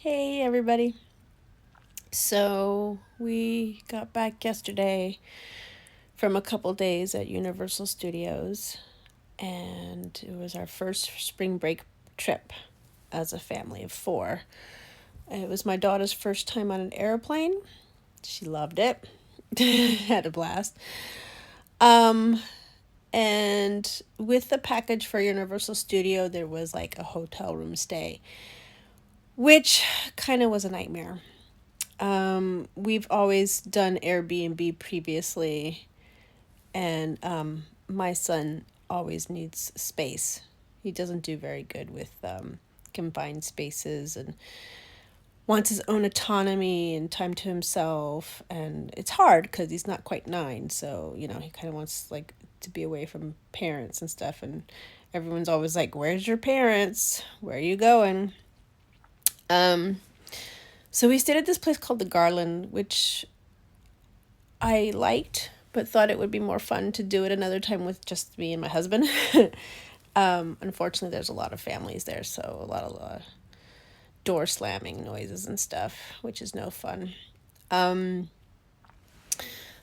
Hey everybody. So we got back yesterday from a couple days at Universal Studios, and it was our first spring break trip as a family of four. It was my daughter's first time on an airplane. She loved it. Had a blast. Um and with the package for Universal Studio there was like a hotel room stay, which kind of was a nightmare. We've always done Airbnb previously, and my son always needs space. He doesn't do very good with confined spaces and wants his own autonomy and time to himself. And it's hard because he's not quite 9, so he kind of wants like to be away from parents and stuff. And everyone's always like, "Where's your parents? Where are you going?" Um, so we stayed at this place called the Garland, which I liked, but thought it would be more fun to do it another time with just me and my husband. Unfortunately, there's a lot of families there, so a lot of door slamming noises and stuff, which is no fun. Um,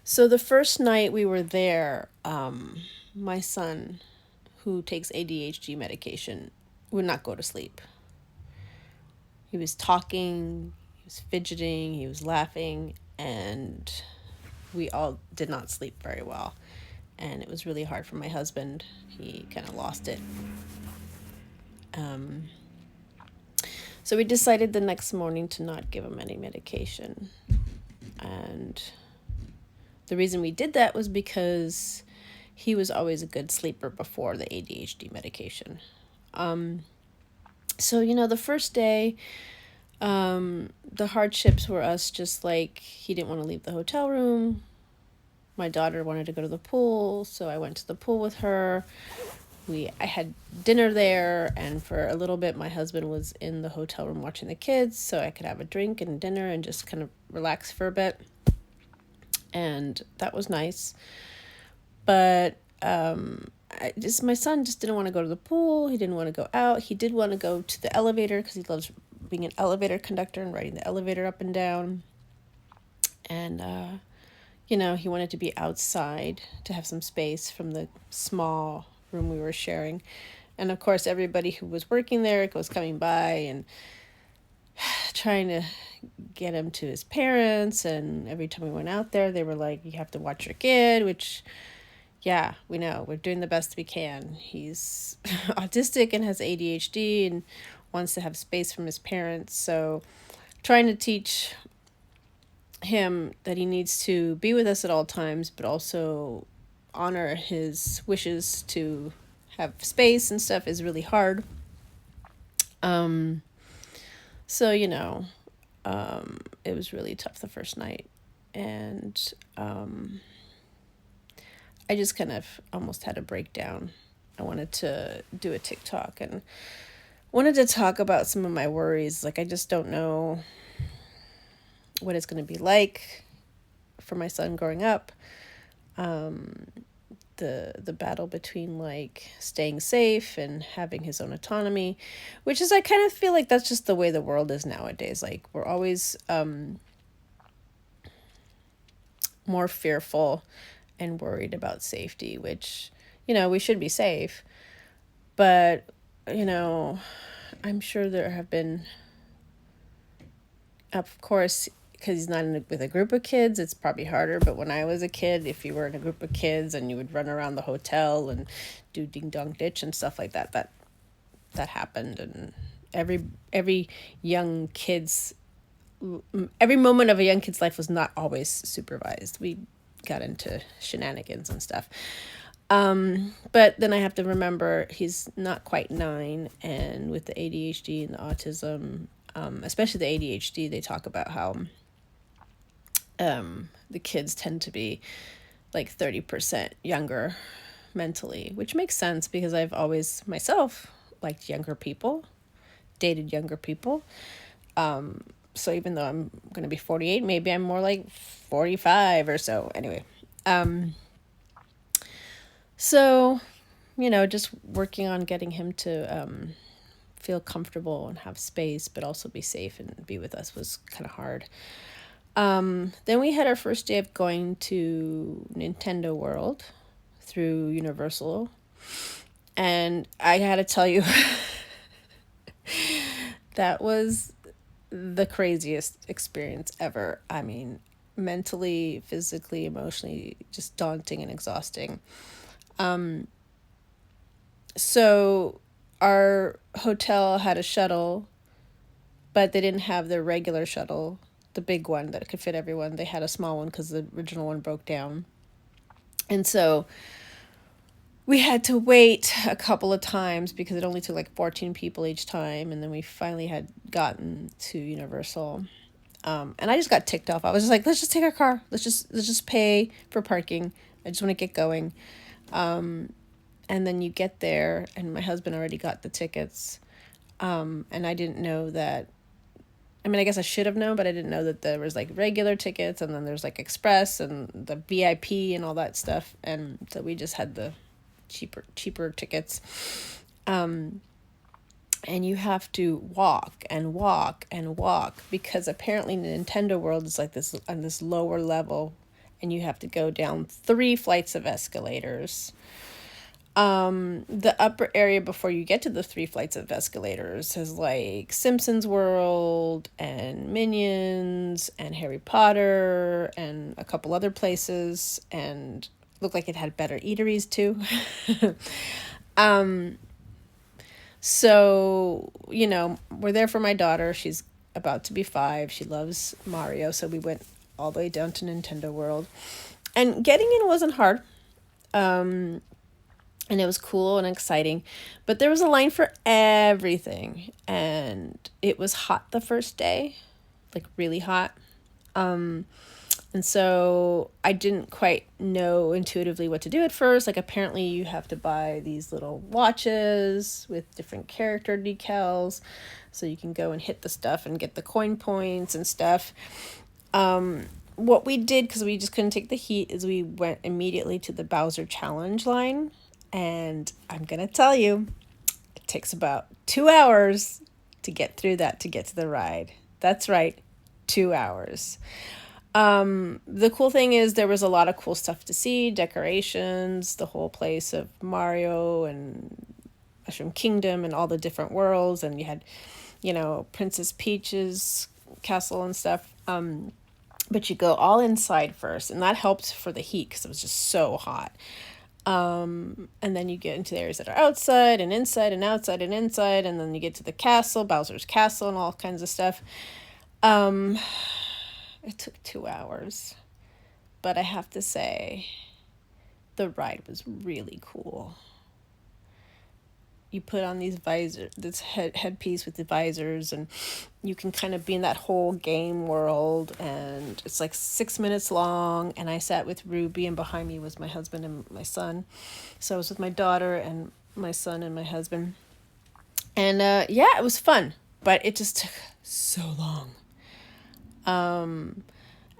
so the first night we were there, my son, who takes ADHD medication, would not go to sleep. He was talking, he was fidgeting, he was laughing, and we all did not sleep very well. And it was really hard for my husband. He kind of lost it. Um, so we decided the next morning to not give him any medication. And the reason we did that was because he was always a good sleeper before the ADHD medication. So the first day, the hardships were us just like he didn't want to leave the hotel room. My daughter wanted to go to the pool, so I went to the pool with her. I had dinner there, and for a little bit my husband was in the hotel room watching the kids, so I could have a drink and dinner and just kind of relax for a bit. And that was nice. But my son just didn't want to go to the pool. He didn't want to go out. He did want to go to the elevator because he loves being an elevator conductor and riding the elevator up and down. And he wanted to be outside to have some space from the small room we were sharing. And of course, everybody who was working there was coming by and trying to get him to his parents. And every time we went out there, they were like, "You have to watch your kid," which, yeah, we know. We're doing the best we can. He's autistic and has ADHD and wants to have space from his parents. So trying to teach him that he needs to be with us at all times, but also honor his wishes to have space and stuff is really hard. Um, so, it was really tough the first night. And I just kind of almost had a breakdown. I wanted to do a TikTok and wanted to talk about some of my worries. Like, I just don't know what it's going to be like for my son growing up. The battle between like staying safe and having his own autonomy, which is, I kind of feel like that's just the way the world is nowadays. Like, we're always more fearful and worried about safety, which we should be safe, but I'm sure there have been, of course, because he's not with a group of kids, it's probably harder. But when I was a kid, if you were in a group of kids and you would run around the hotel and do ding dong ditch and stuff like that, that happened. And every young kid's every moment of a young kid's life was not always supervised. We got into shenanigans and stuff. But then I have to remember he's not quite 9, and with the ADHD and the autism, especially the ADHD, they talk about how the kids tend to be like 30% younger mentally, which makes sense because I've always myself liked younger people, dated younger people. So even though I'm going to be 48, maybe I'm more like 45 or so. Anyway, so just working on getting him to feel comfortable and have space, but also be safe and be with us was kind of hard. Then we had our first day of going to Nintendo World through Universal. And I had to tell you, that was the craziest experience ever. I mean, mentally, physically, emotionally, just daunting and exhausting. So our hotel had a shuttle, but they didn't have the regular shuttle, the big one that could fit everyone. They had a small one because the original one broke down. And so we had to wait a couple of times because it only took like 14 people each time. And then we finally had gotten to Universal. And I just got ticked off. I was just like, let's just take our car. Let's just pay for parking. I just want to get going. And then you get there, and my husband already got the tickets. And I didn't know that. I mean, I guess I should have known, but I didn't know that there was like regular tickets, and then there's like express and the VIP and all that stuff. And so we just had the cheaper tickets. And you have to walk and walk and walk because apparently Nintendo World is like this on this lower level, and you have to go down 3 flights of escalators. The upper area before you get to the 3 flights of escalators has like Simpsons World and Minions and Harry Potter and a couple other places, and looked like it had better eateries too. So, we're there for my daughter. She's about to be 5. She loves Mario. So we went all the way down to Nintendo World. And getting in wasn't hard. And it was cool and exciting. But there was a line for everything. And it was hot the first day. Like really hot. And so I didn't quite know intuitively what to do at first. Like apparently you have to buy these little watches with different character decals so you can go and hit the stuff and get the coin points and stuff. What we did, because we just couldn't take the heat, is we went immediately to the Bowser Challenge line. And I'm going to tell you, it takes about 2 hours to get through that to get to the ride. That's right, 2 hours. The cool thing is there was a lot of cool stuff to see, decorations, the whole place of Mario and Mushroom Kingdom and all the different worlds. And you had, Princess Peach's castle and stuff. But you go all inside first, and that helped for the heat because it was just so hot. And then you get into the areas that are outside and inside and outside and inside, and then you get to the castle, Bowser's castle, and all kinds of stuff. It took 2 hours, but I have to say, the ride was really cool. You put on this headpiece with the visors, and you can kind of be in that whole game world, and it's like 6 minutes long, and I sat with Ruby, and behind me was my husband and my son. So I was with my daughter and my son and my husband. And it was fun, but it just took so long.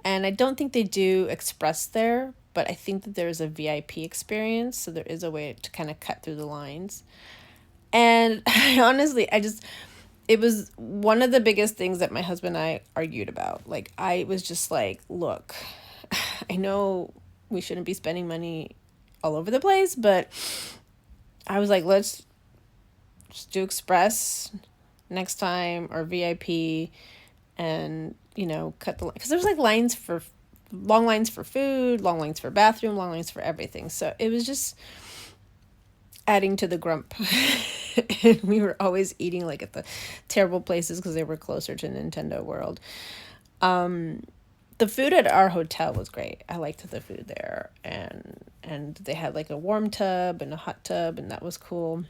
And I don't think they do express there, but I think that there's a VIP experience, so there is a way to kind of cut through the lines. And honestly, it was one of the biggest things that my husband and I argued about. Like, I was just like, look, I know we shouldn't be spending money all over the place, but I was like, let's just do express next time or VIP and, cut the line. Because there's like long lines for food, long lines for bathroom, long lines for everything. So it was just adding to the grump. And we were always eating like at the terrible places because they were closer to Nintendo World. The food at our hotel was great. I liked the food there, and they had like a warm tub and a hot tub, and that was cool.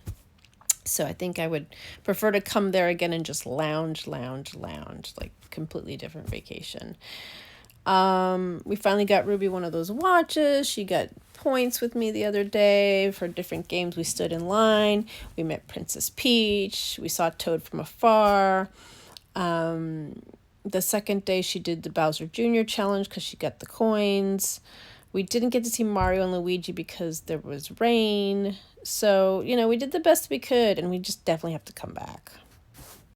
So I think I would prefer to come there again and just lounge, like completely different vacation. We finally got Ruby one of those watches. She got points with me the other day for different games. We stood in line. We met Princess Peach. We saw Toad from afar. The second day she did the Bowser Jr. challenge because she got the coins. We didn't get to see Mario and Luigi because there was rain. So, we did the best we could, and we just definitely have to come back.